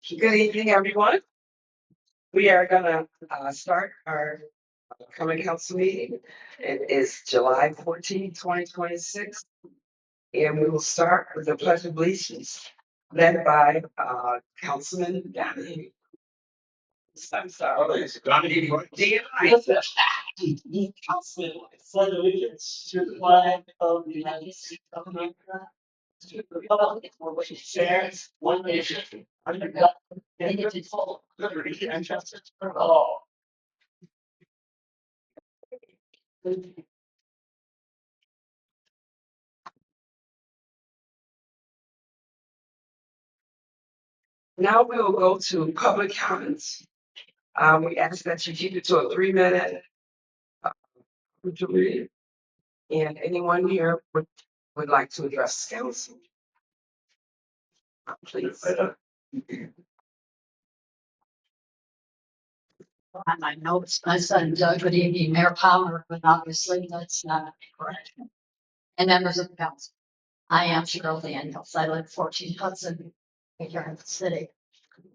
Good evening, everyone. We are gonna start our coming council meeting. It is July 14th, 2026, and we will start with the pledge of allegiance led by Councilman Donahue. I'm sorry. Donahue. Councilman, pledge allegiance to the flag of the United States of America, to the republic for which it stands, one nation, under God, indivisible, liberty and justice for all. Now we will go to public comments. We ask that you keep it to a 3-minute. And anyone here would like to address council? Please. I know it's my son Doug, good evening, Mayor Palmer, but obviously that's not correct. And members of the council, I am Cheryl Daniels. I live 14 Hudson here in the city.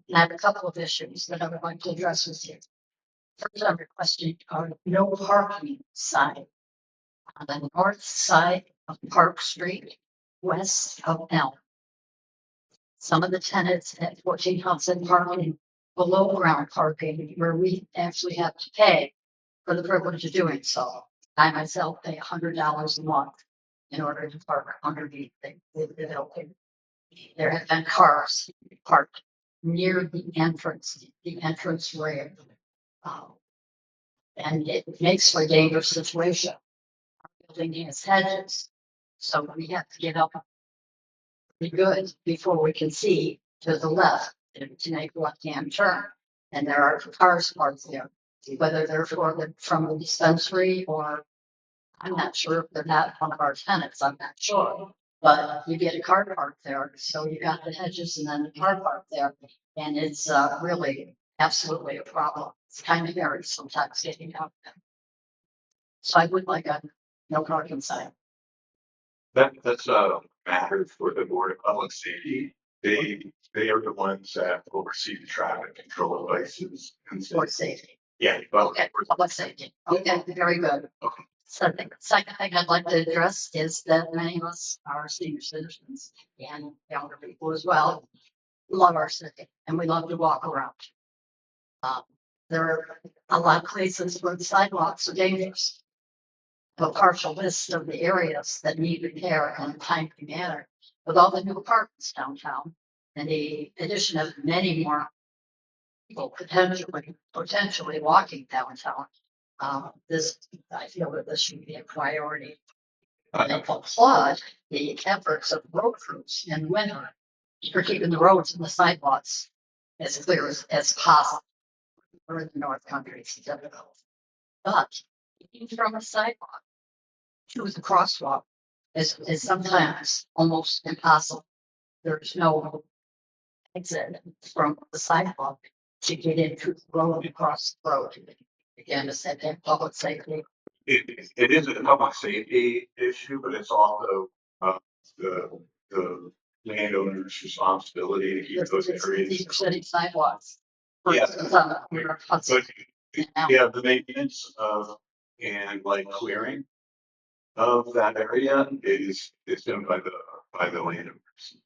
And I have a couple of issues that I would like to address with you. First, I'm requesting a no parking sign on the north side of Park Street, west of Elm. Some of the tenants at 14 Hudson parking below ground parking where we actually have to pay for the privilege of doing so. I myself pay $100 a month in order to park underneath the building. There have been cars parked near the entrance ramp. And it makes for a dangerous situation. Our building has hedges, so we have to get up pretty good before we can see to the left to make a left-hand turn. And there are cars parked there, whether they're from the dispensary or I'm not sure if they're not one of our tenants, I'm not sure. But you get a car parked there, so you got the hedges and then the car parked there. And it's really absolutely a problem. It's kind of hairy sometimes getting out there. So I would like a no parking sign. That's a matter for the Board of Public Safety. They are the ones that oversee the traffic control devices and For safety. yeah, well, Okay, public safety. Okay, very good. Okay. So the second thing I'd like to address is that many of us are senior citizens and younger people as well, love our city and we love to walk around. There are a lot of places where the sidewalks are dangerous. A partial list of the areas that need repair in a timely manner with all the new apartments downtown and the addition of many more people potentially walking downtown. I feel that this should be a priority. I applaud the efforts of road crews in winter for keeping the roads and the sidewalks as clear as possible. We're in the North Country, it's difficult. But even from a sidewalk to the crosswalk is sometimes almost impossible. There's no exit from the sidewalk to get into the road across the road. Again, it's that public safety. it is a public safety issue, but it's also the landowner's responsibility to keep those areas. These are city sidewalks. Yeah. But Yeah, the maintenance of and like clearing of that area is done by the landowners.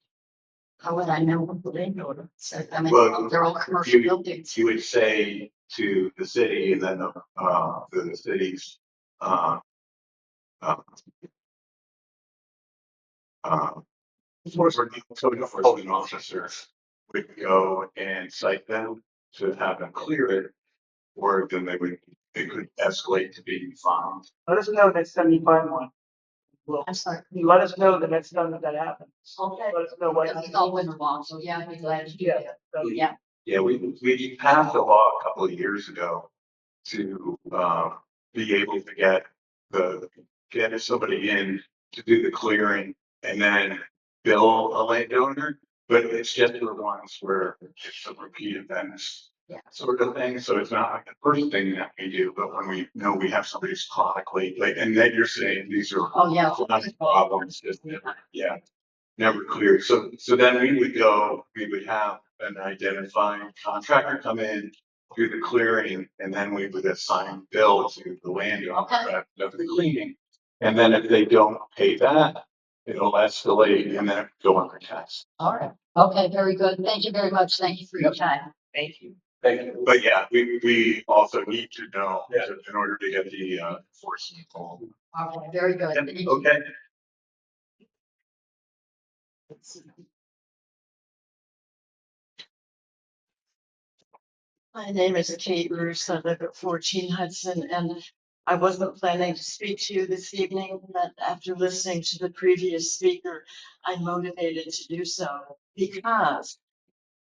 how would I know what the landowner said? I mean, Well, they're all commercial buildings. You would say to the city and then the city's code enforcement officers would go and cite them to have them clear it, or then they could escalate to being fined. Let us know next time you find one. Well, I'm sorry. let us know the next time that happens. Okay. Let us know what. It's all winter long, so yeah, I'd be glad to do Yeah. that. Yeah. Yeah, we passed a law a couple of years ago to be able to get somebody in to do the clearing and then bill a landowner, but it's just the ones where it's a repeat events sort of thing. So it's not like the first thing that we do, but when we know we have somebody who's chronically like, and then you're saying these are chronic problems, just never cleared. So then we would have an identifying contractor come in, do the clearing, and then we would assign bill to the landowner of the cleaning. And then if they don't pay that, it'll escalate and then it go under test. All right. Okay, very good. Thank you very much. Thank you for your time. Thank you. But yeah, we also need to know in order to get the enforcement. Okay, very good. Thank you. Okay. My name is Kate Roos. I live at 14 Hudson, and I wasn't planning to speak to you this evening, but after listening to the previous speaker, I'm motivated to do so because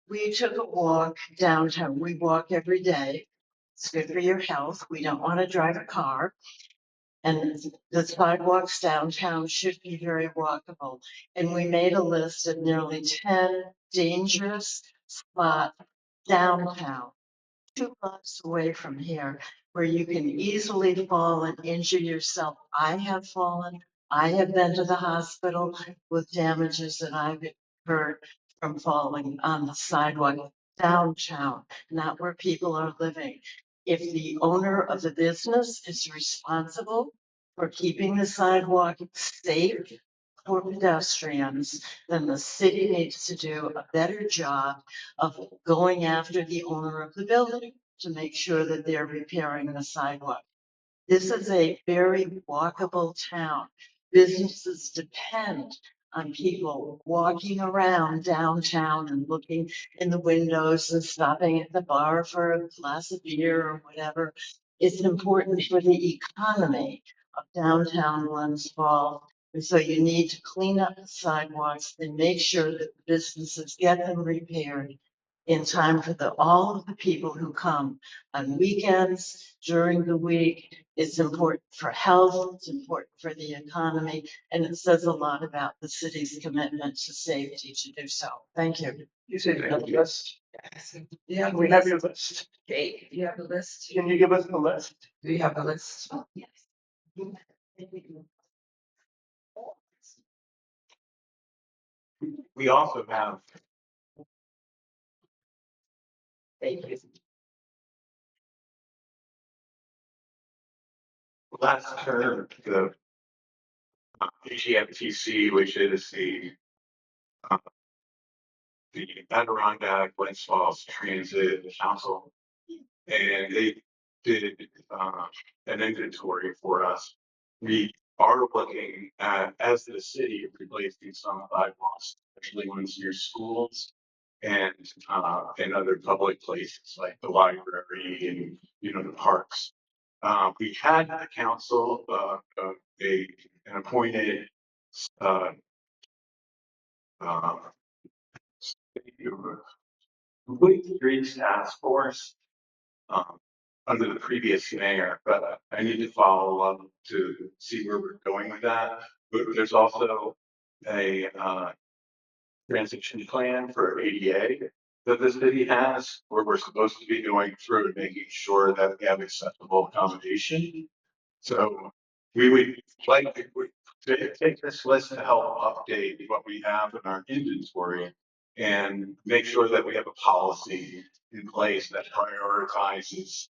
we took a walk downtown. We walk every day. It's good for your health. We don't want to drive a car. And the sidewalks downtown should be very walkable. And we made a list of nearly 10 dangerous spots downtown, 2 blocks away from here, where you can easily fall and injure yourself. I have fallen. I have been to the hospital with damages that I've incurred from falling on the sidewalk downtown, not where people are living. If the owner of the business is responsible for keeping the sidewalk safe for pedestrians, then the city needs to do a better job of going after the owner of the building to make sure that they're repairing the sidewalk. This is a very walkable town. Businesses depend on people walking around downtown and looking in the windows and stopping at the bar for a glass of beer or whatever. It's important for the economy of downtown Glens Falls. And so you need to clean up the sidewalks and make sure that the businesses get them repaired in time for all of the people who come on weekends, during the week. It's important for health, it's important for the economy, and it says a lot about the city's commitment to safety to do so. Thank you. You said you have a list. Yes. Yeah, We have your list. Kate, do you have a list? Can you give us the list? Do you have a list? Yes. We also have Thank you. last term, the AGMTC, which is uh, the Adirondack Glens Falls Transit Council, and they did an inventory for us. We are looking at, as the city, replacing some sidewalks, especially ones near schools and other public places like the library and the parks. We had the council an appointed uh, uh, complete streets task force under the previous mayor, but I need to follow up to see where we're going with that. But there's also a transition plan for ADA that the city has, where we're supposed to be going through and making sure that we have acceptable accommodation. So we would like to take this list to help update what we have in our inventory and make sure that we have a policy in place that prioritizes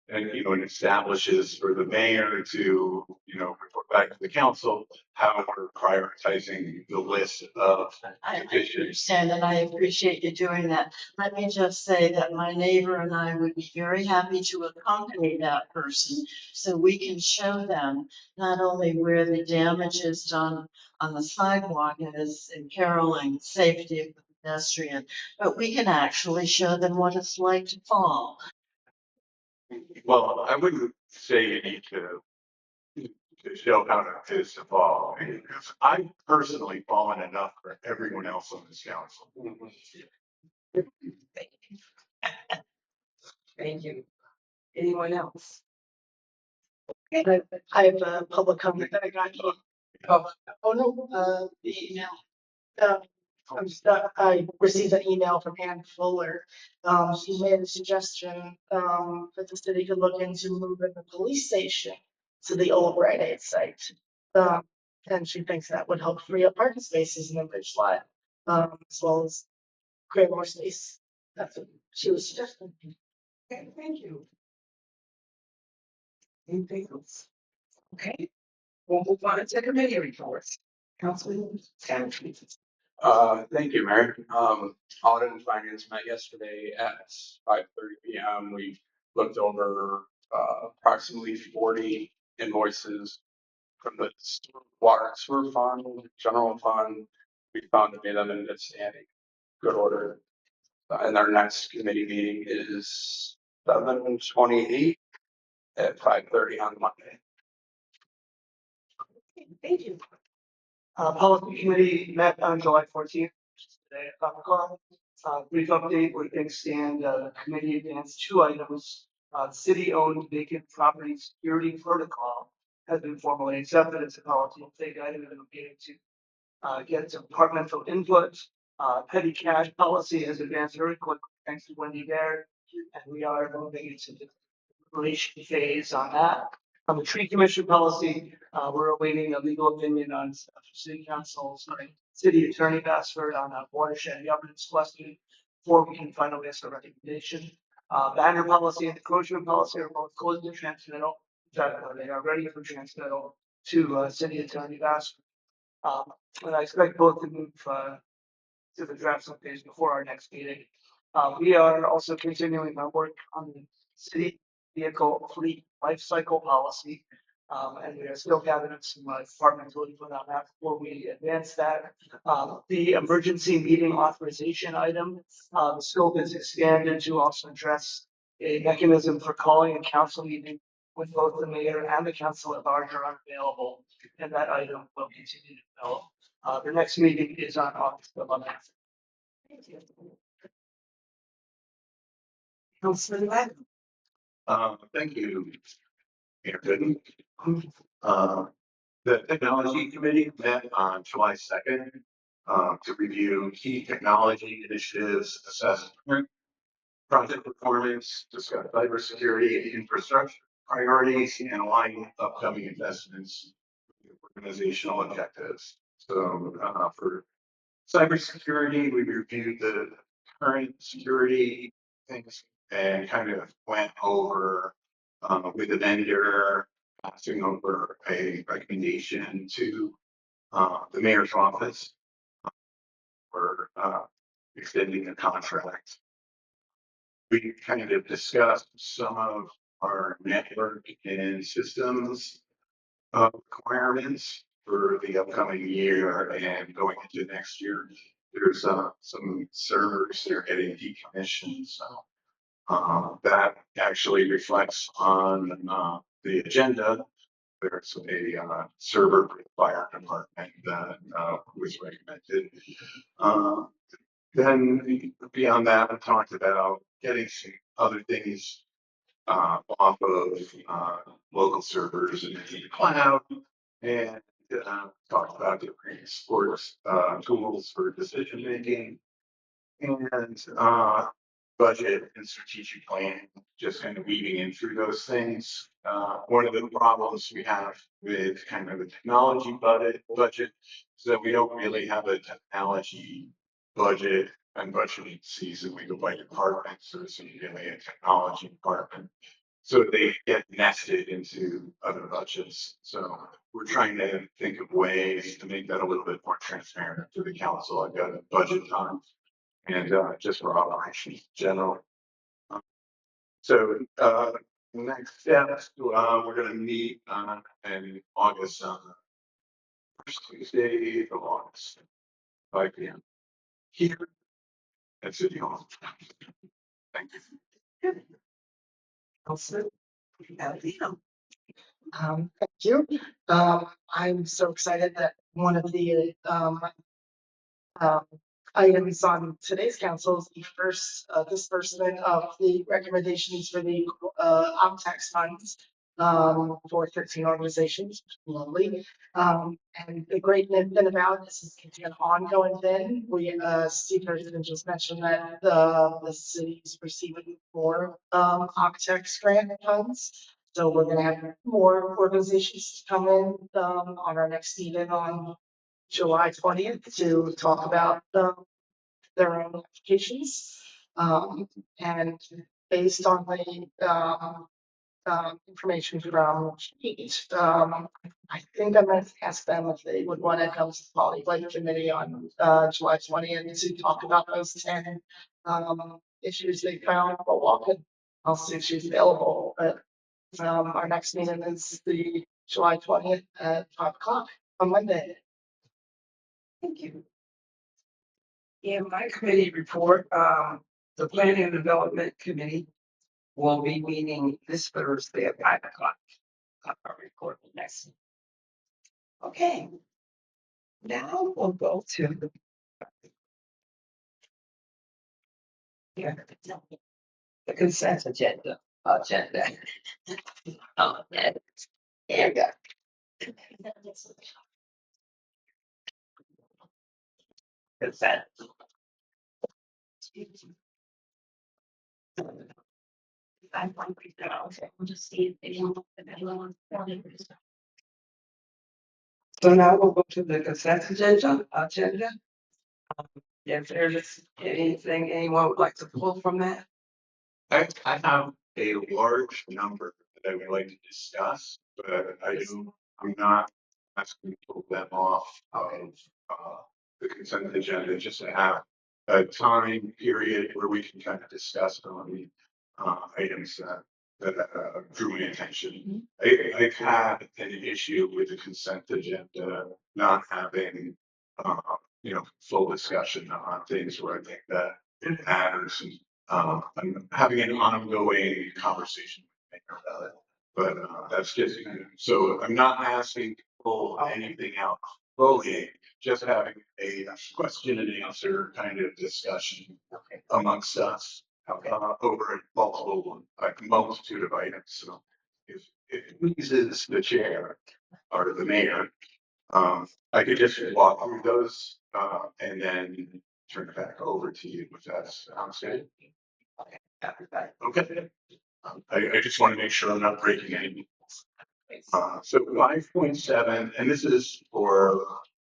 and establishes for the mayor to report back to the council how we're prioritizing the list of I conditions. understand, and I appreciate you doing that. Let me just say that my neighbor and I would be very happy to accompany that person so we can show them not only where the damage is done on the sidewalk and is imperiling safety of the pedestrian, but we can actually show them what it's like to fall. Well, I wouldn't say you need to show how it is to fall. Because I've personally fallen enough for everyone else on this council. Thank you. Anyone else? I have a public comment that I got. Oh, Oh, no, the email. I received an email from Ann Fuller. She made a suggestion, that the city could look into moving the police station to the old Rite Aid site. And she thinks that would help free up parking spaces in the Ridge lot, as well as create more space That's what she was suggesting. Okay, thank you. Anything else? Okay, we'll move on to committee reports. Councilman Tanner, please. Thank you, Mayor. Audit and Finance met yesterday at 5:30 PM. We looked over, approximately 40 invoices from the water and sewer fund, general fund. We found to be them in good standing, good order. And our next committee meeting is 7/28 at 5:30 on Monday. Thank you. Policy Committee met on July 14th, which is today at 5 o'clock. Brief update where things stand. The committee advanced 2 items. City-owned vacant property security protocol has been formally accepted as a policy. We'll take item and we'll get to get departmental input. Petty cash policy has advanced very quickly, thanks to Wendy there. And we are moving into the deliberation phase on that. On the tree commission policy, we're awaiting a legal opinion on city attorney Bassford on a watershed governance question before we can finally ask a recommendation. Banner policy and encroachment policy are both closed to transmittal. They are ready for transmittal to city attorney Bassford. And I expect both to move to the draft phase before our next meeting. We are also continuing our work on the city vehicle fleet life cycle policy. And we are still gathering some departmental input on that before we advance that. The emergency meeting authorization item, the scope is expanded to also address a mechanism for calling a council meeting with both the mayor and the council at large are unavailable. And that item will continue to develop. The next meeting is on August 11th. Thank you. Councilman Wagner. Thank you, Mayor Gooden. The Technology Committee met on July 2nd to review key technology initiatives, assess current project performance, discuss cybersecurity and infrastructure priorities, and align upcoming investments with organizational objectives. So for cybersecurity, we reviewed the current security things and kind of went over with the vendor, passing over a recommendation to the mayor's office for extending the contract. We kind of discussed some of our network and systems requirements for the upcoming year and going into next year. There's some servers that are getting decommissioned, so that actually reflects on the agenda. There's a server for the fire department that was recommended. Then beyond that, I talked about getting some other things off of local servers and into the cloud, and talked about different sports tools for decision making, and budget and strategic planning, just kind of weaving in through those things. One of the problems we have with kind of the technology budget is that we don't really have a technology budget and budgeting season. We go by departments, so it's usually a technology department. So they get nested into other budgets. So we're trying to think of ways to make that a little bit more transparent to the council. I've got a budget time and just for operations in general. So next steps, we're going to meet in August, first Tuesday of August, 5 p.m. here at City Hall. Thank you. Councilman Alvino. Thank you. I'm so excited that one of the um, items on today's council is the first disbursement of the recommendations for the OpTex funds for 13 organizations. Lovely. And the great thing about this is it's an ongoing thing. We Steve President just mentioned that the city is receiving more OpTex grant funds. So we're going to have more organizations come in on our next meeting on July 20th to talk about their own applications. And based on the, information from Kate, I think I'm gonna ask them if they would wanna come to the Poly Budget Committee on, July 20th to talk about those 10, issues they found while walking. I'll see if she's available, but, our next meeting is the July 20th at 5 o'clock on Monday. Thank you. In my committee report, the Planning and Development Committee will be meeting this Thursday at 5 o'clock. Our report next. Okay. Now we'll go to yeah, the consent agenda. Oh, yeah. There we go. Consent. I'm hungry now. Okay, we'll just see if anyone. So now we'll go to the consent agenda. If there's anything anyone would like to pull from that. I have a large number that I would like to discuss, but I'm not asking to pull them off of the consent agenda, just to have a time period where we can kind of discuss on the items that drew my attention. I've had an issue with the consent agenda not having full discussion on things where I think that it matters. And I'm having an ongoing conversation with Mayor about it, but that's just, so I'm not asking to pull anything out fully, just having a question and answer kind of discussion amongst us over a multitude of items. So if it pleases the chair or the mayor, I could just walk through those and then turn it back over to you if that sounds good. Okay. I just want to make sure I'm not breaking any. So 5.7, and this is for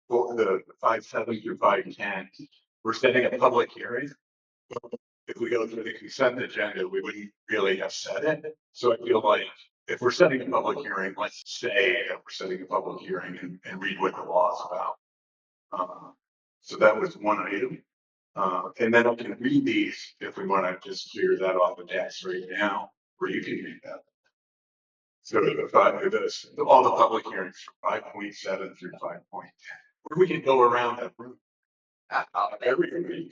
the 5.7 through 5.10. We're setting a public hearing. If we go through the consent agenda, we wouldn't really have said it. So I feel like if we're setting a public hearing, let's say that we're setting a public hearing and read what the law is about. So that was one item. And then I can read these if we want to just clear that off the desk right now, or you can read that. So all the public hearings from 5.7 through 5.10, or we can go around that room. Everything.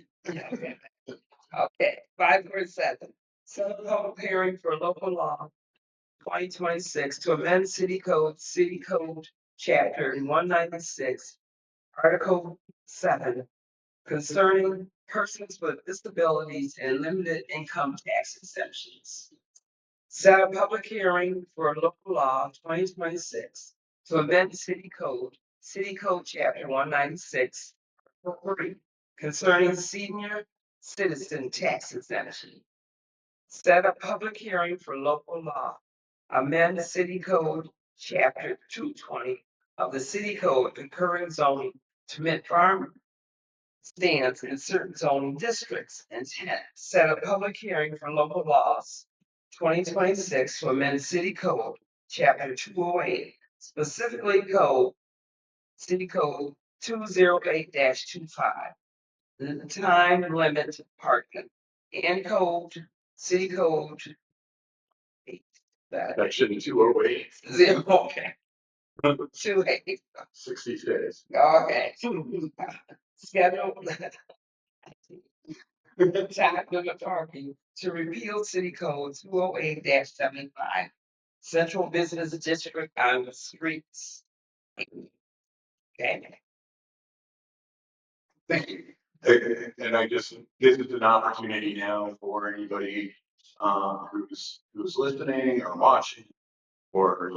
Okay, 5.7. Set a public hearing for local law 2026 to amend City Code Chapter 196, Article 7, concerning persons with disabilities and limited income tax exemptions. Set a public hearing for local law 2026 to amend City Code Chapter 196, concerning senior citizen tax exemption. Set a public hearing for local law, amend City Code Chapter 220 of the City Code concurring zoning to permit farm stands in certain zoning districts. And 10, set a public hearing for local laws 2026 to amend City Code Chapter 208, specifically City Code 208-25. The time limit parking and City Code. Section 208. Okay. 28. 66. Okay. Schedule. Time limit parking to repeal City Code 208-75. Central Business District on the streets. Okay. Thank you. And this is an opportunity now for anybody who's listening or watching or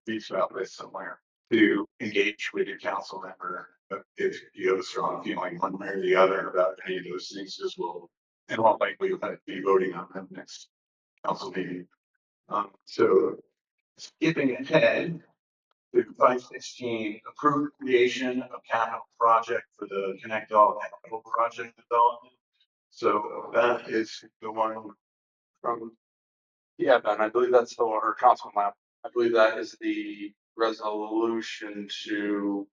reach out with somewhere to engage with your council member if you have a strong feeling one way or the other about any of those things, as well, and all likely be voting on them next council meeting. So skipping ahead to 516, approved creation of capital project for the Connect All capital project development. So that is the one from, Yeah, Ben, I believe that's the, or Councilman Lamb, I believe that is the resolution to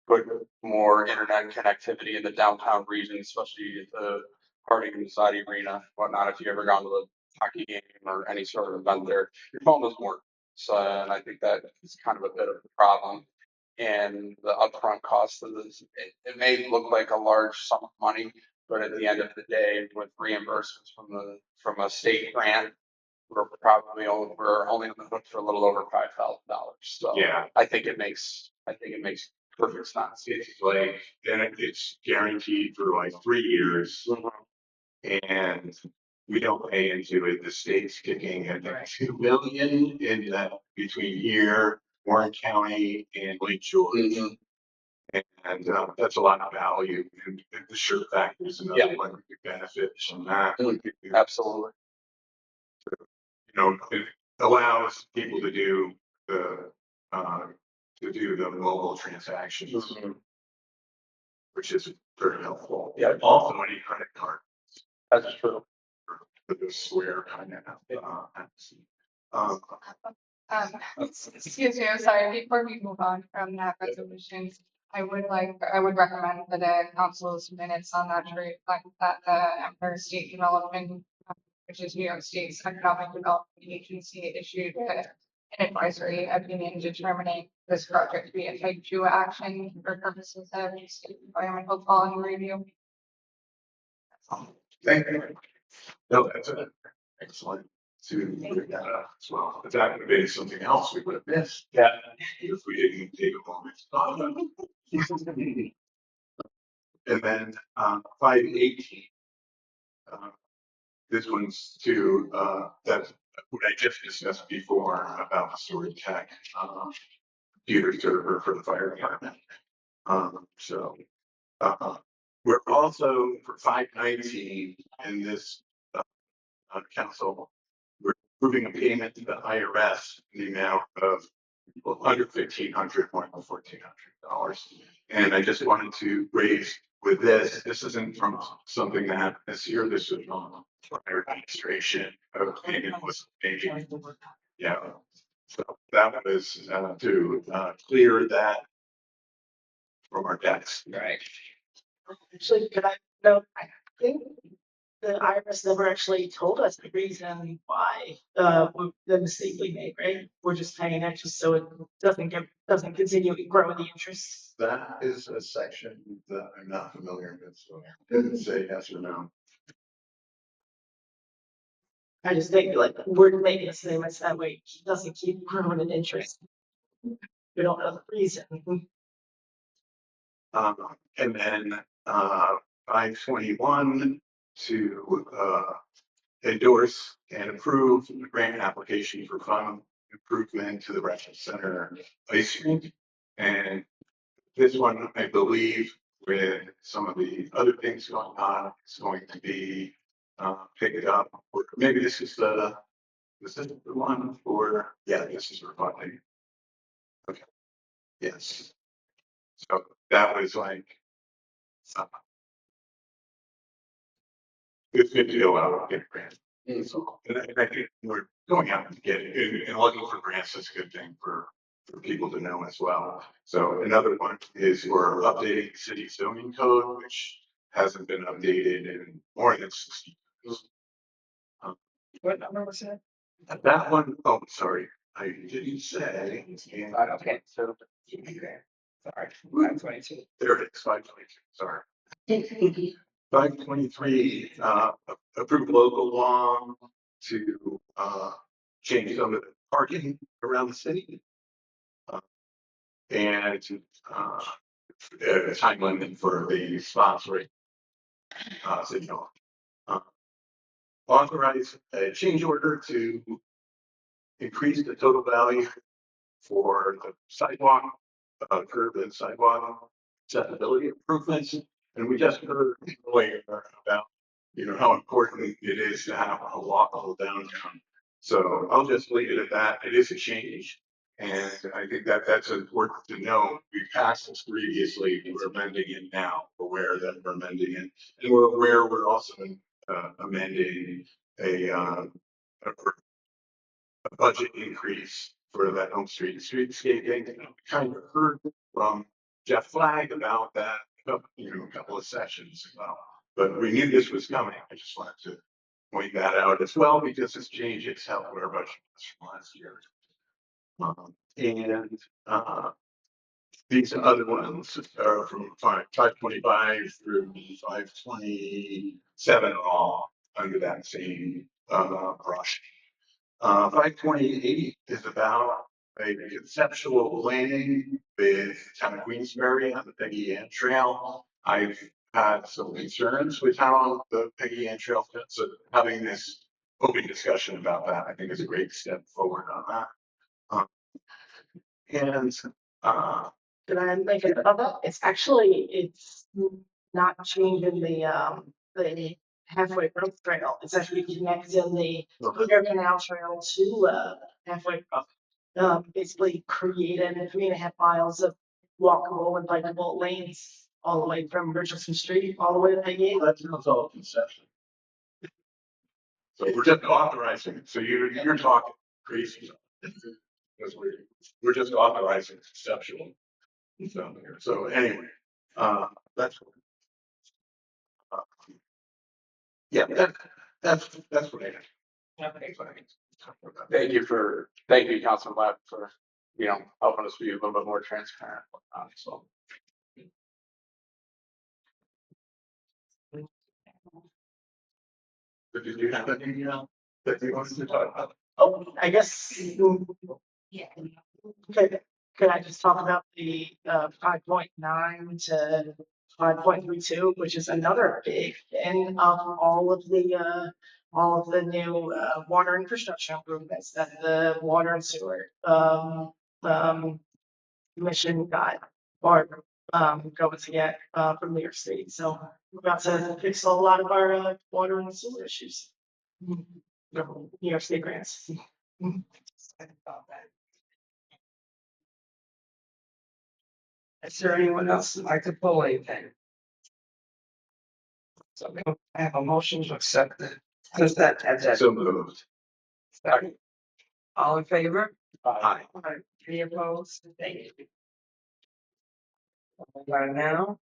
put more internet connectivity in the downtown region, especially the Harding Side Arena, whatnot. If you ever gone to the hockey game or any sort of event there, your phone doesn't work. So, and I think that is kind of a bit of a problem. And the upfront cost of this, it may look like a large sum of money, but at the end of the day, with reimbursements from a state grant, we're only on the hook for a little over $5,000. So yeah, I think it makes perfect sense. it's like, then it's guaranteed for like 3 years. And we don't pay into it. The state's kicking in like 2 million in that between here, Warren County and Lake George. And that's a lot of value. And the sure factor is another one we could benefit from that. Absolutely. You know, it allows people to do uh, the mobile transactions, which is very helpful. Yeah. Also, any credit card. That's true. For the square kind of. Excuse me, I'm sorry, before we move on from that resolution, I would recommend that the council's minutes on that to reflect that the Empire State Development, which is New York State's Economic Development Agency, issued an advisory opinion determining this project to be a type 2 action for purposes of state environmental quality review. Thank you. No, that's excellent to bring that up as well. If that would have been something else we would have missed. Yeah. If we didn't take a moment to talk about it. And then 518. This one's to that's what I just discussed before about the storage tech computer server for the fire department. So we're also for 519 in this council, we're approving a payment to the IRS in the amount of under $1,500, more than $1,400. And I just wanted to raise with this isn't from something that happened this year, this was from prior administration. Payment was made. Yeah. So that was to clear that from our debts. Right. Actually, could I note, I think the IRS never actually told us the reason why, the mistake we made, right? We're just paying it just so it doesn't continue to grow the interest. That is a section that I'm not familiar with, so I didn't say yes or no. I just think like we're making the same as that way, it doesn't keep growing in interest. We don't know the reason. And then 521 to endorse and approve the grant application for fund improvement to the Breakfast Center ice rink. And this one, I believe, with some of the other things going on, is going to be picked up. Or maybe this is the one for, yeah, this is for funding. Okay. Yes. So that was like it's good to go out and get a grant. So, and I think we're going out and getting and looking for grants is a good thing for people to know as well. So another one is we're updating the city zoning code, which hasn't been updated in more than 60 years. What number was that? That one, oh, sorry, I didn't say. Okay, so. Sorry, 522. There it is, 522, sorry. 523, approve local law to change some of the parking around the city. And a time limit for the sponsoring signal. Authorize a change order to increase the total value for the sidewalk, curb and sidewalk accessibility improvements. And we just heard earlier about, how important it is to have a walkable downtown. So I'll just leave it at that. It is a change. And I think that that's important to know. We passed this previously, we're amending it now, aware that we're amending it. And we're aware we're also amending a budget increase for that Elm Street streetscaping. We kind of heard from Jeff Flagg about that, a couple of sessions ago. But we knew this was coming. I just wanted to point that out as well because it's changed its health our budget from last year. And these other ones are from 525 through 527 all under that same brush. 528 is about a conceptual planning with Town of Queensbury on the Peggy Ann Trail. I've had some concerns with how the Peggy Ann Trail fits, so having this open discussion about that, I think is a great step forward on that. And Can I make it other? It's not changing the halfway growth trail. It's actually connecting the Clear Canal Trail to, halfway growth. Basically created 3.5 miles of walkable and bikeable lanes all the way from Richardson Street, all the way to Peggy. That sounds all conception. so we're just authorizing it. So you're talking crazy stuff. That's weird. We're just authorizing conceptual. So anyway, that's yeah, that's what I have. Thank you, Councilman Webb, for, helping us be a little bit more transparent. So. But did you have any that you wanted to talk about? Oh, I guess, Yeah. could I just talk about the 5.9 to 5.32, which is another big thing of all of the new water infrastructure improvements that the water and sewer commission got or going to get from New York State. So we're about to fix a lot of our water and sewer issues. New York State grants. Is there anyone else who'd like to pull anything? So I have a motion to accept the consent agenda. So moved. Second. All in favor? Aye. Any opposed? Thank you. Right now.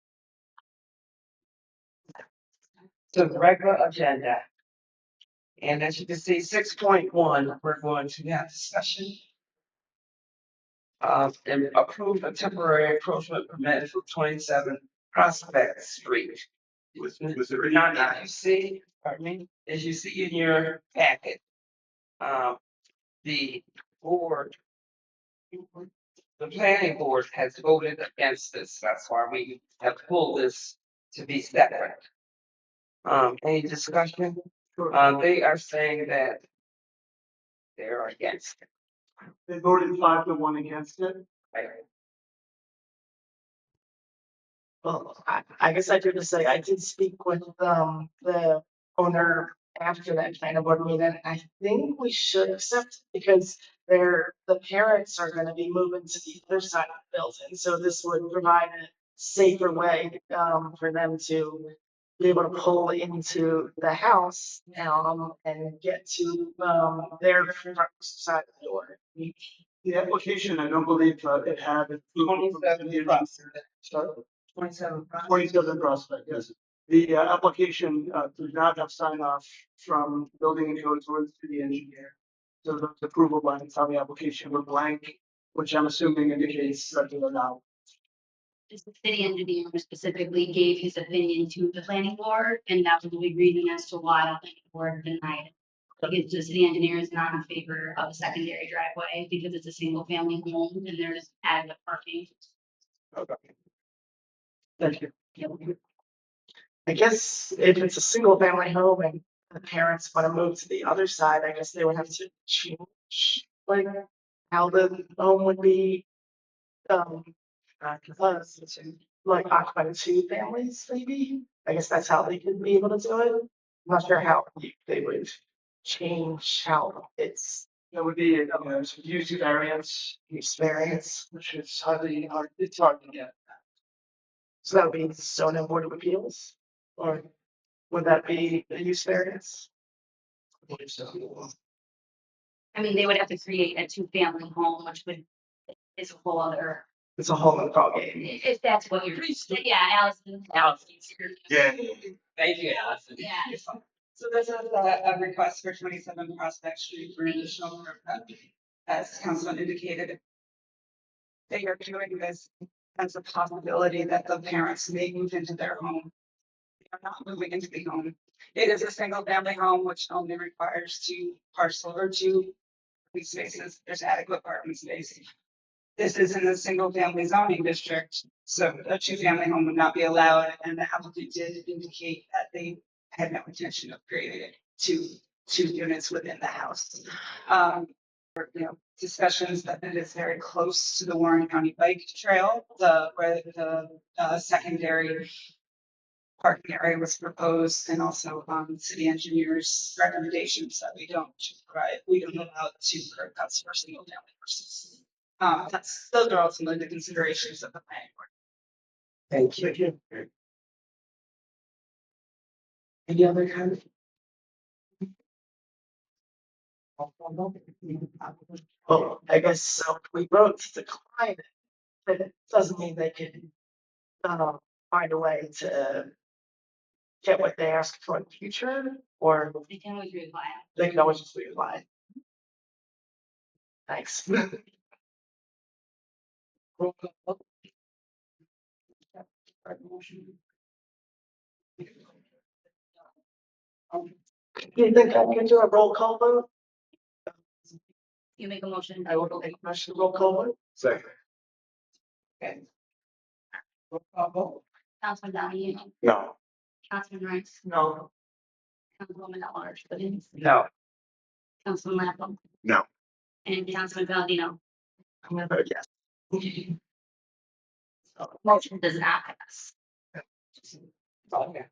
To the regular agenda. And as you can see, 6.1, we're going to have discussion. And approve a temporary encroachment permit for 27 Prospect Street. Was there Now, as you see, pardon me, as you see in your packet, the board, the planning board has voted against this. That's why we have pulled this to be separate. Any discussion? They are saying that they are against it. They voted 5-1 against it. Right? Well, I guess I did say I did speak with the owner after that kind of board meeting. I think we should accept because the parents are going to be moving to the other side of the building, so this would provide a safer way for them to be able to pull into the house and get to their front side of the door. The application, I don't believe it had. 27 Prospect. Sorry? 27 Prospect. 27 Prospect, yes. The application did not have sign off from building and code towards to the engineer. So the approval blanks on the application were blank, which I'm assuming indicates that they are now. The city engineer specifically gave his opinion to the planning board, and that was the big reason as to why the planning board denied it. Because the city engineer is not in favor of a secondary driveway because it's a single family home and there's adequate parking. Okay. Thank you. I guess if it's a single family home and the parents want to move to the other side, I guess they would have to change like how the home would be like occupied with 2 families, maybe. I guess that's how they could be able to do it. I'm not sure how they would change how it's That would be use variance, experienced. which is highly hard. It's hard to get. So that would be zoning board of appeals or Would that be a use variance? I mean, they would have to create a two-family home, which is a whole other, It's a whole other ballgame. if that's what you're, yeah, Allison. Yeah. Thank you, Allison. Yeah. So this is a request for 27 Prospect Street for additional curb cut. As Councilman indicated, they are doing this as a possibility that the parents may move into their home. They are not moving into the home. It is a single family home, which only requires two spaces. There's adequate parking space. This is in the single family zoning district, so a two family home would not be allowed, and the applicant did indicate that they had no intention of creating two units within the house. Discussions that it is very close to the Warren County Bike Trail, where the secondary parking area was proposed, and also city engineers recommendations that we don't allow two curb cuts for single family versus. Those are ultimately the considerations of the planning board. Thank you. Any other kind Well, I guess so. We wrote to decline it, but it doesn't mean they can find a way to get what they ask for in the future, or They can always reapply. they can always just reapply. Thanks. You think I can do a roll call vote? You make a motion. I will make a motion to roll call vote. Second. Okay. Roll call vote. Councilman Donahue, No. Councilman Rice, No. Councilwoman at large, Williams, No. Councilman Lapham, No. and Councilman Palladino. I'm gonna vote yes. So motion does not pass. Okay.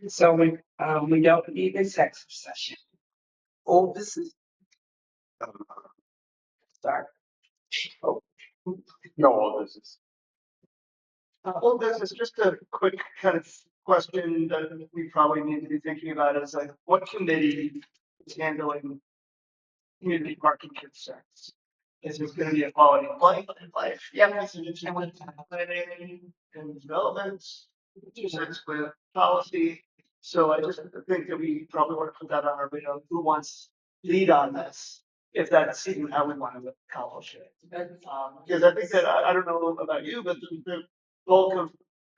So we don't need executive session. Oh, this is sorry. No, this is. Well, this is just a quick kind of question that we probably need to be thinking about is like, what committee is handling community parking concerns? Is it gonna be a quality of life? Yeah, is it planning and development? Is it with policy? So I just think that we probably want to put that on our radar. Who wants lead on this? If that's even how we want to accomplish it. Because I think that, I don't know about you, but the bulk of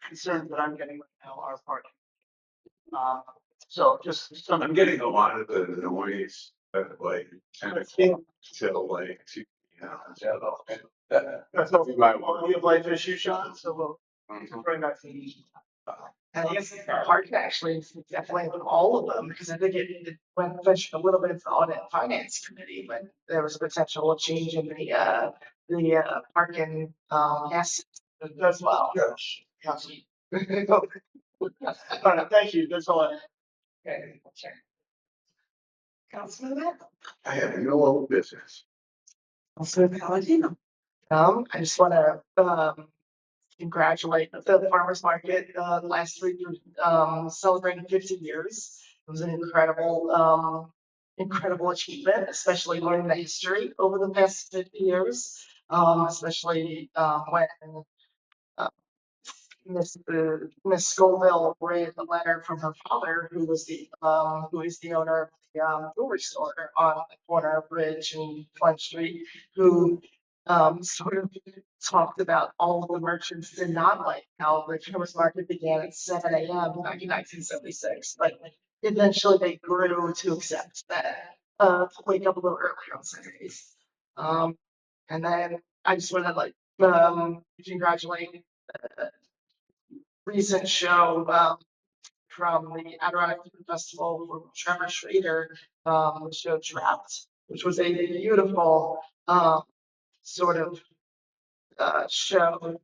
concerns that I'm getting right now are parking. So just some. I'm getting a lot of the noise at like 10 o'clock till like 2 p.m. That's not my quality of life issue, Sean, so we'll bring that to you. And I guess parking actually is definitely with all of them, because I think it went a little bit into the audit and finance committee, but there was a potential change in the parking, yes, as well. Yes. All right, thank you, that's all I have. Okay, sure. Councilman Lapham. I have no old business. Councilman Palladino. I just want to congratulate the farmers market. The last week celebrated 50 years. It was an incredible achievement, especially learning the history over the past 50 years. Especially when Miss Scoville read the letter from her father, who is the owner of the jewelry store on the corner of Ridge and Front Street, who sort of talked about all of the merchants did not like how the farmers market began at 7 a.m. back in 1976, but eventually they grew to accept that to wake up a little earlier on Saturdays. And then I just want to congratulate recent show from the Adirondack Food Festival from Trevor Schrader, the show Trapped, which was a beautiful sort of show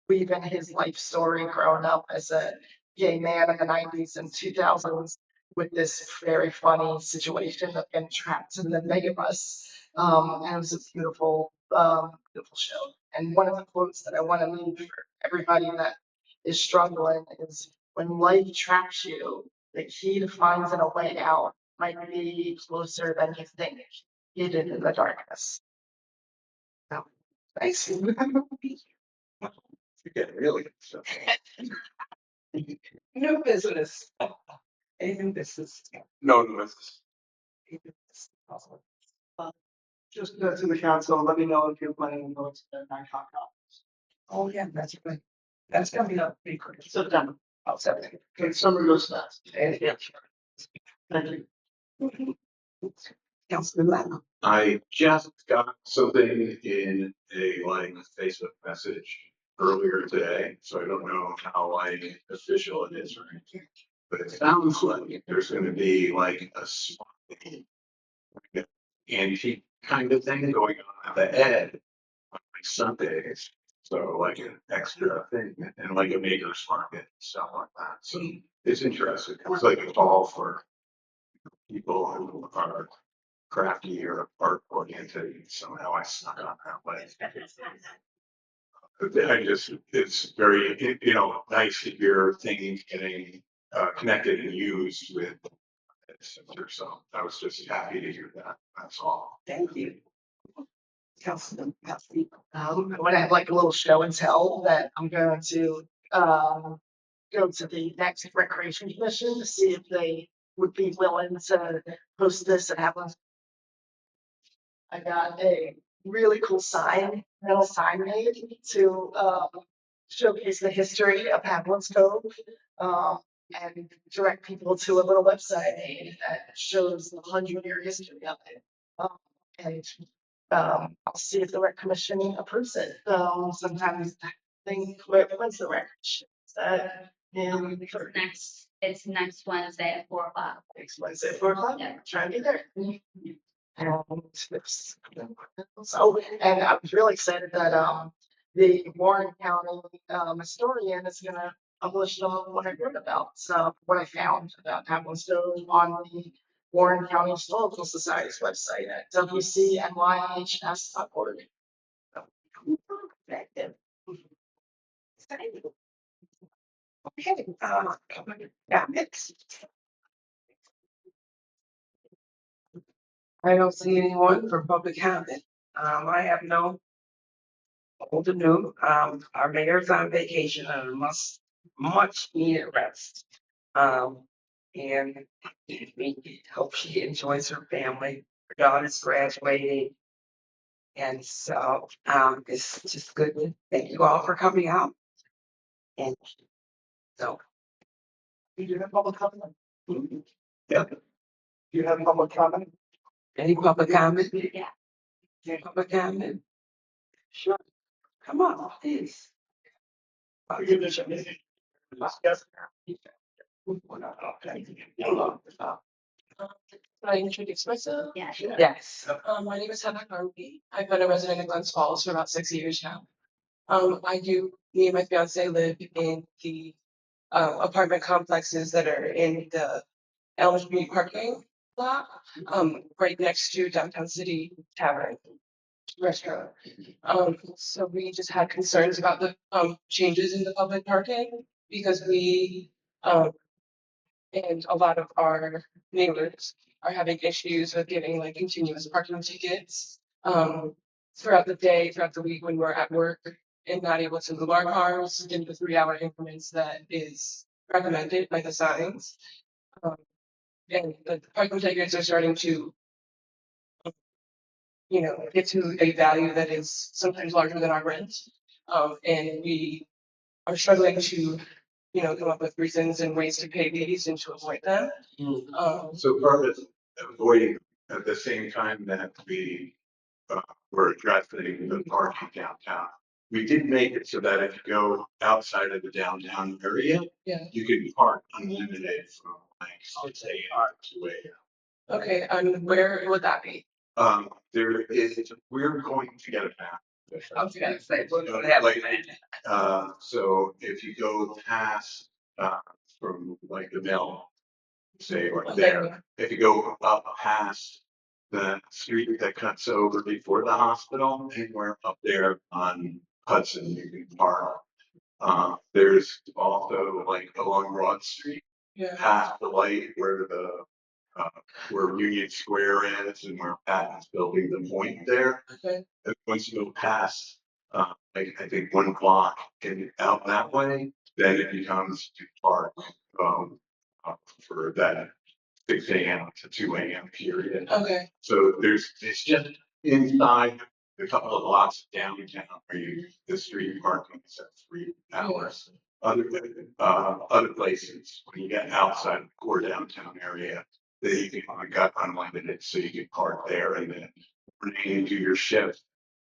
weaving his life story growing up as a gay man in the 90s and 2000s with this very funny situation of getting trapped in the megabus. And it was a beautiful show. And one of the quotes that I want to leave for everybody that is struggling is when life traps you, the key to finding a way out might be closer than you think, hidden in the darkness. So, nice. You're getting really. So. New business. A new business. No, no, it's- A new business. Awesome. Just to the council, let me know if you're planning to go to the Bangkok conference. Oh, yeah, that's right. That's coming up pretty quick. September. Oh, September. Okay, summer goes fast. And, yeah. Thank you. Councilman Lemon. I just got something in a like Facebook message earlier today, so I don't know how like official it is or anything. But it sounds like there's gonna be like a small antique kind of thing going on at the Ed on like Sundays. So like an extra thing and like a maker's market and stuff like that. So it's interesting. It's like a call for people who are crafty or art oriented. Somehow I snuck on that way. I just, it's very, you know, nice to hear things getting connected and used with the center. So I was just happy to hear that. That's all. Thank you. Councilman Patsy. I'm gonna have like a little show and tell that I'm going to go to the next recreation commission to see if they would be willing to host this and have us. I got a really cool metal sign made to showcase the history of Haviland's Cove. And direct people to a little website I made that shows the 100-year history of it. And I'll see if the rec commission approves it. Sometimes I think, when's the rec commission? Is that in It's next Wednesday at 4 o'clock. next Wednesday at 4 o'clock? Yeah. Try and be there. And so, and I was really excited that the Warren County historian is gonna publish some of what I wrote about. So what I found about Haviland Stone on the Warren County Historical Society's website at wcnyhs.org. Effective. Okay, yeah, next. I don't see anyone for public comment. I have no old and new. Our mayor's on vacation and much needed rest. And we hope she enjoys her family. Her daughter's graduating. And so, it's just good. Thank you all for coming out. And so, Do you have public comment? yeah, Do you have public comment? any public comment? Yeah. Any public comment? Sure. Come on, please. We give this a minute. Yes. Can I introduce myself? Yeah. Yes. My name is Heather Harvey. I've been a resident of Glens Falls for about 6 years now. Me and my fiance live in the apartment complexes that are in the Elm Street parking lot, right next to Downtown City Tavern restaurant. So we just had concerns about the changes in the public parking because and a lot of our neighbors are having issues with getting like continuous parking tickets throughout the day, throughout the week when we're at work and not able to move our cars in the 3 hour increments that is recommended by the signs. And the parking tickets are starting to, get to a value that is sometimes larger than our rent. And we are struggling to, come up with reasons and ways to pay these and to avoid them. So part of avoiding at the same time that we were addressing the parking downtown. We did make it so that if you go outside of the downtown area, Yeah. you can park unlimited from like 6 a.m. to 2 a.m. Okay, and where would that be? We're going to get a map. I was gonna say, we're gonna have Like, that. so if you go past, from like the mill, say right there, if you go up past the street that cuts over before the hospital, anywhere up there on Hudson, you can park. There's also like along Broad Street, Yeah. past the light uh, where Union Square is and where Patton's building the point there. Okay. And once you go past, like I think 1 block and out that way, then it becomes too far, for that 6 a.m. to 2 a.m. period. Okay. So it's just inside the couple of blocks downtown where the street parking is at 3 hours. Other places, when you get outside the core downtown area, they got unlimited, so you can park there and then remain and do your shift.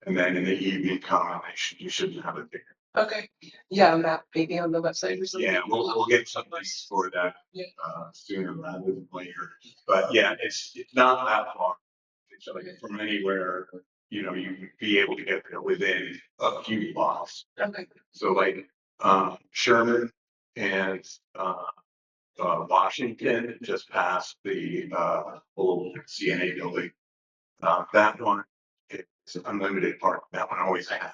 And then in the evening come and you shouldn't have a ticket. Okay. Yeah, map maybe on the website or something. Yeah, we'll get something for that, Yeah. sooner rather than later. But yeah, it's not that far. It's like from anywhere, you'd be able to get there within a few blocks. Okay. So like, Sherman and, Washington, just past the, old CNA building. That one, it's unlimited park. That one always had.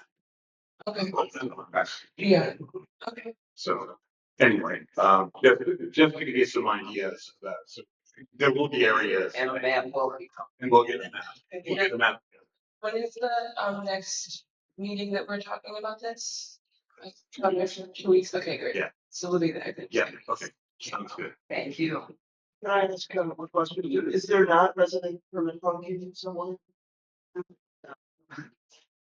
Okay. Yeah. Okay. So anyway, just to give you some ideas of that. So there will be areas. And a map will be. And we'll get a map. We'll get a map. When is the next meeting that we're talking about this? Like, probably 2 weeks. Okay, great. Yeah. So we'll be there. Yeah, okay, sounds good. Thank you. Can I ask kind of a question? Is there not resident permit parking somewhere?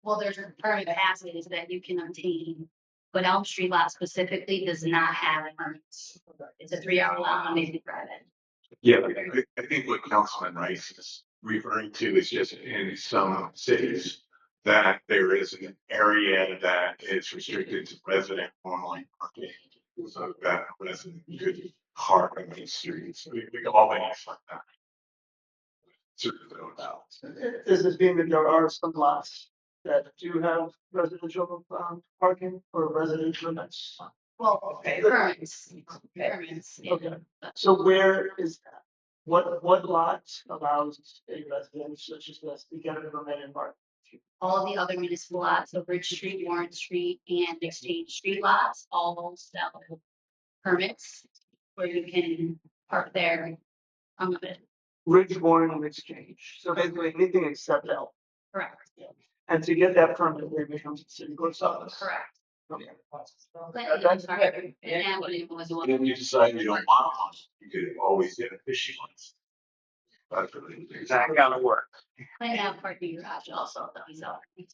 Well, there's a permit passes that you can obtain, but Elm Street lot specifically does not have permits. It's a 3-hour lot, Monday through Friday. Yeah, I think what Councilman Rice is referring to is just in some cities that there is an area that is restricted to resident only parking. So that resident could park on these streets. We all things like that. Certainly don't know. Does this mean that there are some lots that do have residential parking or resident limits? Well, permits. Permits. yeah. Okay, so where is that? What lot allows a residence such as this to get a permit and park? All the other municipal lots, so Bridge Street, Warren Street, and Exchange Street lots, all sell permits where you can park there unlimited. Ridge, Warren, and Exchange, so basically anything except L. Correct. And to get that permit, it becomes a city clerk's office. Correct. Okay. That's right. And what it was. And if you decide you don't want one, you could always get a fishing license. That's really. It's not gonna work. Clinton Ave parking garage also, though, so.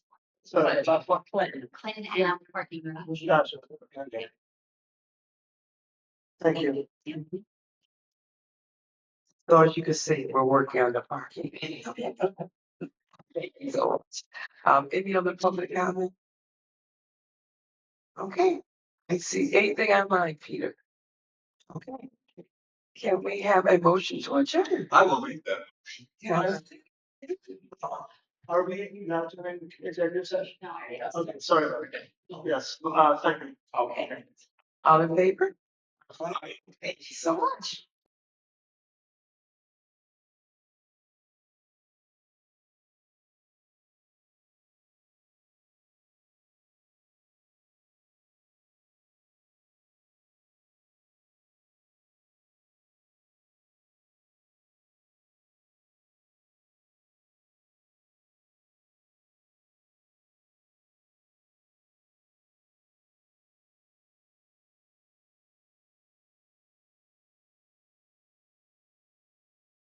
So, But what Clinton? Clinton Ave parking garage. gotcha. Okay. Thank you. So as you can see, we're working on the parking. Thank you so much. Any other public comment? Okay, I see anything online, Peter? Okay. Can we have a motion to adjourn? I will make that. Yeah. Are we not doing executive session? No, Okay, sorry about that. Yes, thank you. Okay. All in favor? Thank you so much.